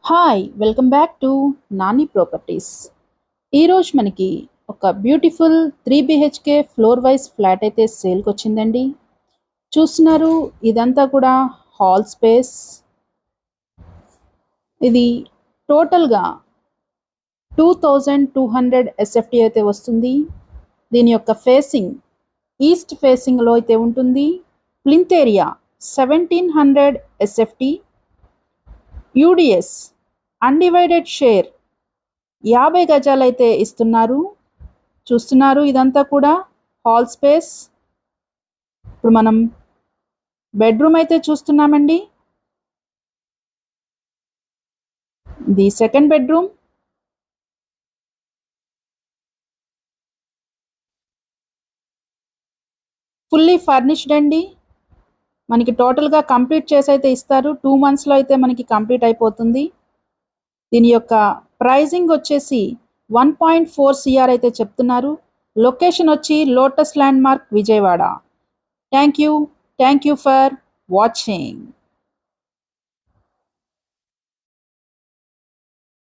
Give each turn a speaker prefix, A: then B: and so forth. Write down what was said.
A: Hi, welcome back to Nani properties. ఈరోజు మనకి ఒక beautiful 3 BHK floor wise flat అయితే సేల్కి వచ్చిందండి. చూస్తున్నారు, ఇదంతా కూడా హాల్ స్పేస్. ఇది టోటల్గా 2200 SFT అయితే వస్తుంది. దీని యొక్క ఫేసింగ్ ఈస్ట్ ఫేసింగ్లో అయితే ఉంటుంది. Plinth area 1700 SFT. UDS undivided share 50 గజాలు అయితే ఇస్తున్నారు. చూస్తున్నారు, ఇదంతా కూడా హాల్ స్పేస్. ఇప్పుడు మనం బెడ్రూమ్ అయితే చూస్తున్నామండి. ఇది సెకండ్ బెడ్రూమ్. ఫుల్లీ ఫర్నిష్డ్ అండి. మనకి టోటల్గా కంప్లీట్ చేసి అయితే ఇస్తారు. 2 monthsలో అయితే మనకి కంప్లీట్ అయిపోతుంది. దీని యొక్క ప్రైజింగ్ వచ్చేసి 1.4 CR అయితే చెప్తున్నారు. లొకేషన్ వచ్చి lotus land mark, Vijayawada. Thank you for watching.